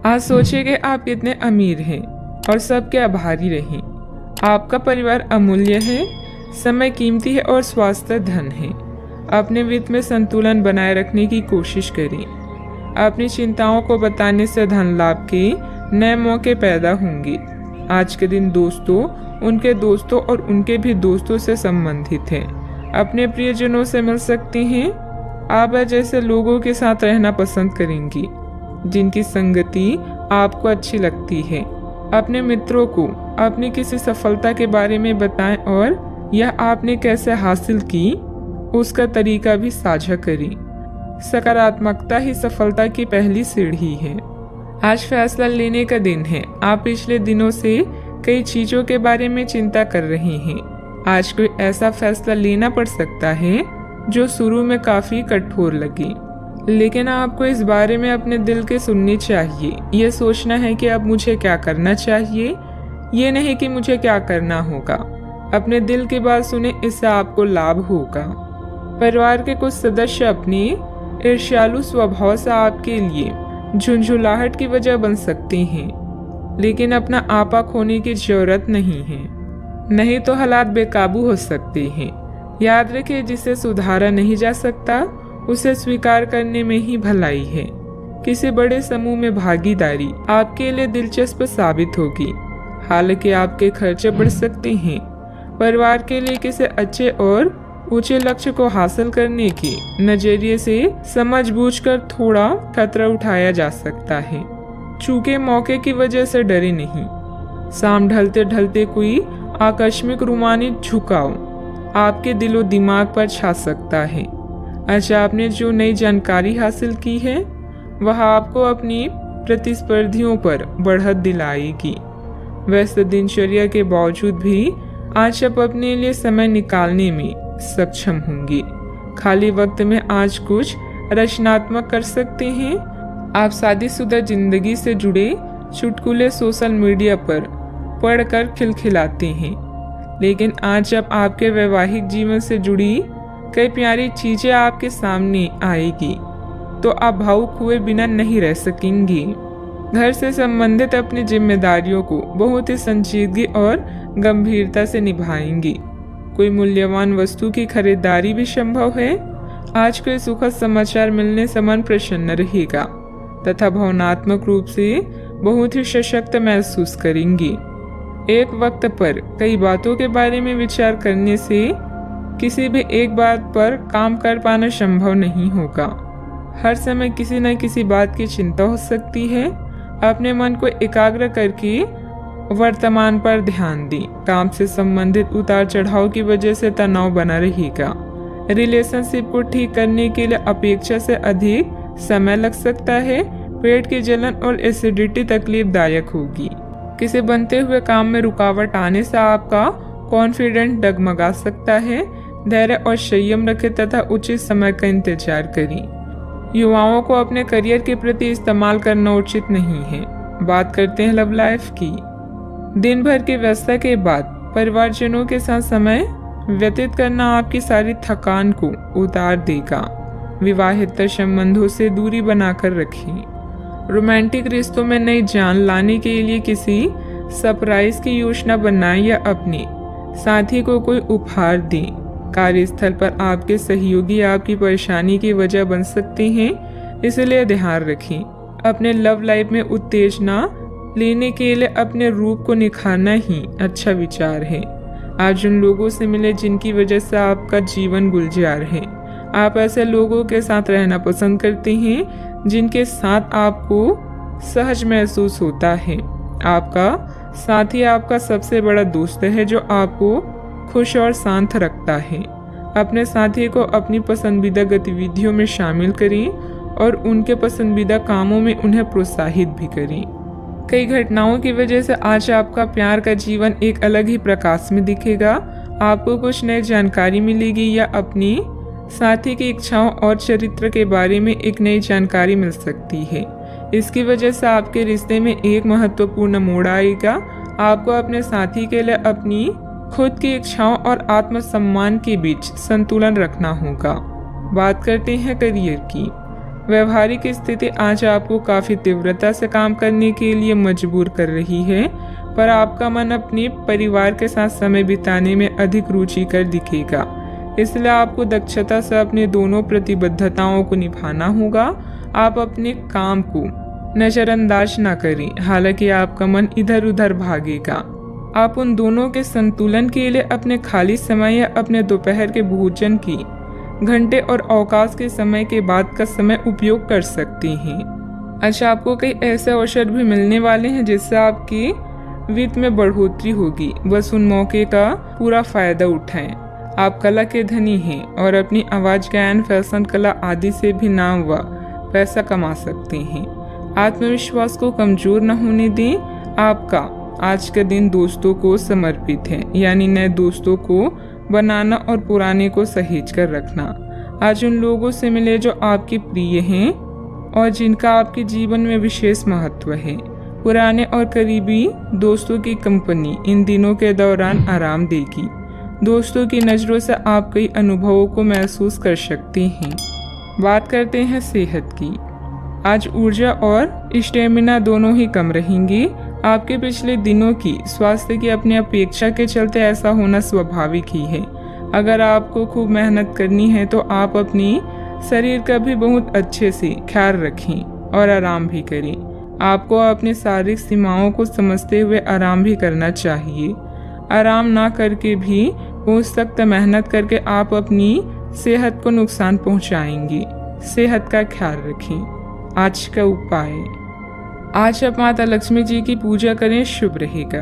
आज सोचिए कि आप कितने अमीर हैं और सबके आभारी रहें। आपका परिवार अमूल्य है, समय कीमती है और स्वास्थ्य धन है। अपने वित्त में संतुलन बनाए रखने की कोशिश करें। अपनी चिंताओं को बताने से धन लाभ के नए मौके पैदा होंगे। आज के दिन दोस्तों, उनके दोस्तों और उनके भी दोस्तों से संबंधित हैं। अपने प्रियजनों से मिल सकते हैं। आप जैसे लोगों के साथ रहना पसंद करेंगी जिनकी संगति आपको अच्छी लगती है। अपने मित्रों को अपनी किसी सफलता के बारे में बताएं और यह आपने कैसे हासिल की उसका तरीका भी साझा करें। सकारात्मकता ही सफलता की पहली सीढ़ी है। आज फैसला लेने का दिन है। आप पिछले दिनों से कई चीजों के बारे में चिंता कर रहे हैं। आज कोई ऐसा फैसला लेना पड़ सकता है जो शुरू में काफी कठोर लगे, लेकिन आपको इस बारे में अपने दिल के सुननी चाहिए। ये सोचना है कि अब मुझे क्या करना चाहिए, ये नहीं कि मुझे क्या करना होगा। अपने दिल की बात सुने, इससे आपको लाभ होगा। परिवार के कुछ सदस्य अपने ईर्ष्यालु स्वभाव से आपके लिए झुंझुलाहट की वजह बन सकते हैं, लेकिन अपना आपा खोने की जरूरत नहीं है, नहीं तो हालात बेकाबू हो सकते हैं। याद रखें, जिसे सुधारा नहीं जा सकता उसे स्वीकार करने में ही भलाई है। किसी बड़े समूह में भागीदारी आपके लिए दिलचस्प साबित होगी, हालांकि आपके खर्चे बढ़ सकते हैं। परिवार के लिए किसी अच्छे और ऊंचे लक्ष्य को हासिल करने के नजरिए से समझबूझकर थोड़ा खतरा उठाया जा सकता है। चूके मौके की वजह से डरे नहीं। शाम ढलते ढलते कोई आकस्मिक रूमानी झुकाव आपके दिलो दिमाग पर छा सकता है। अच्छा, आपने जो नई जानकारी हासिल की है वह आपको अपनी प्रतिस्पर्धियों पर बढ़त दिलाएगी। व्यस्त दिनचर्या के बावजूद भी आज आप अपने लिए समय निकालने में सक्षम होंगे। खाली वक्त में आज कुछ रचनात्मक कर सकते हैं। आप शादीशुदा जिंदगी से जुड़े चुटकुले सोशल मीडिया पर पढ़कर खिलखिलाते हैं, लेकिन आज जब आपके वैवाहिक जीवन से जुड़ी कई प्यारी चीजें आपके सामने आएगी तो आप भावुक हुए बिना नहीं रह सकेंगे। घर से संबंधित अपनी जिम्मेदारियों को बहुत ही संजीदगी और गंभीरता से निभाएंगे। कोई मूल्यवान वस्तु की खरीदारी भी संभव है। आज कोई सुखद समाचार मिलने से मन प्रसन्न रहेगा तथा भावनात्मक रूप से बहुत ही सशक्त महसूस करेंगे। एक वक्त पर कई बातों के बारे में विचार करने से किसी भी एक बात पर काम कर पाना संभव नहीं होगा। हर समय किसी न किसी बात की चिंता हो सकती है। अपने मन को एकाग्र करके वर्तमान पर ध्यान दें। काम से संबंधित उतार चढ़ाव की वजह से तनाव बना रहेगा। रिलेशनशिप को ठीक करने के लिए अपेक्षा से अधिक समय लग सकता है। पेट की जलन और एसिडिटी तकलीफदायक होगी। किसी बनते हुए काम में रुकावट आने से आपका कॉन्फिडेंस डगमगा सकता है। धैर्य और संयम रखें तथा उचित समय का इंतजार करें। युवाओं को अपने करियर के प्रति इस्तेमाल करना उचित नहीं है। बात करते हैं लव लाइफ की। दिन भर की व्यस्तता के बाद परिवारजनों के साथ समय व्यतीत करना आपकी सारी थकान को उतार देगा। विवाहित संबंधों से दूरी बनाकर रखें। रोमांटिक रिश्तों में नई जान लाने के लिए किसी सरप्राइज की योजना बनाएं या अपने साथी को कोई उपहार दें। कार्यस्थल पर आपके सहयोगी आपकी परेशानी की वजह बन सकते हैं, इसलिए ध्यान रखें। अपने लव लाइफ में उत्तेजना लेने के लिए अपने रूप को निखारना ही अच्छा विचार है। आज उन लोगों से मिले जिनकी वजह से आपका जीवन गुलजार है। आप ऐसे लोगों के साथ रहना पसंद करते हैं जिनके साथ आपको सहज महसूस होता है। आपका साथी आपका सबसे बड़ा दोस्त है जो आपको खुश और शांत रखता है। अपने साथी को अपनी पसंदीदा गतिविधियों में शामिल करें और उनके पसंदीदा कामों में उन्हें प्रोत्साहित भी करें। कई घटनाओं की वजह से आज आपका प्यार का जीवन एक अलग ही प्रकाश में दिखेगा। आपको कुछ नई जानकारी मिलेगी या अपनी साथी की इच्छाओं और चरित्र के बारे में एक नई जानकारी मिल सकती है। इसकी वजह से आपके रिश्ते में एक महत्वपूर्ण मोड़ आएगा। आपको अपने साथी के लिए अपनी खुद की इच्छाओं और आत्मसम्मान के बीच संतुलन रखना होगा। बात करते हैं करियर की। व्यवहारिक स्थिति आज आपको काफ़ी तीव्रता से काम करने के लिए मजबूर कर रही है, पर आपका मन अपने परिवार के साथ समय बिताने में अधिक रुचिकर दिखेगा। इसलिए आपको दक्षता से अपने दोनों प्रतिबद्धताओं को निभाना होगा। आप अपने काम को नज़रअंदाज ना करें, हालांकि आपका मन इधर उधर भागेगा। आप उन दोनों के संतुलन के लिए अपने खाली समय या अपने दोपहर के भोजन की घंटे और अवकाश के समय के बाद का समय उपयोग कर सकते हैं। अच्छा, आपको कई ऐसे अवसर भी मिलने वाले हैं जिससे आपकी वित्त में बढ़ोतरी होगी। बस उन मौके का पूरा फायदा उठाएं। आप कला के धनी हैं और अपनी आवाज, गायन, फैशन, कला आदि से भी नाम व पैसा कमा सकते हैं। आत्मविश्वास को कमजोर न होने दें। आपका आज का दिन दोस्तों को समर्पित है, यानी नए दोस्तों को बनाना और पुराने को सहेज कर रखना। आज उन लोगों से मिले जो आपके प्रिय हैं और जिनका आपके जीवन में विशेष महत्व है। पुराने और करीबी दोस्तों की कंपनी इन दिनों के दौरान आराम देगी। दोस्तों की नज़रों से आप कई अनुभवों को महसूस कर सकते हैं। बात करते हैं सेहत की। आज ऊर्जा और स्टेमिना दोनों ही कम रहेंगी। आपके पिछले दिनों की स्वास्थ्य की अपनी अपेक्षा के चलते ऐसा होना स्वाभाविक ही है। अगर आपको खूब मेहनत करनी है तो आप अपनी शरीर का भी बहुत अच्छे से ख्याल रखें और आराम भी करें। आपको अपनी शारीरिक सीमाओं को समझते हुए आराम भी करना चाहिए। आराम ना करके भी बहुत सख्त मेहनत करके आप अपनी सेहत को नुकसान पहुंचाएंगे। सेहत का ख्याल रखें। आज का उपाय, आज आप माता लक्ष्मी जी की पूजा करें, शुभ रहेगा।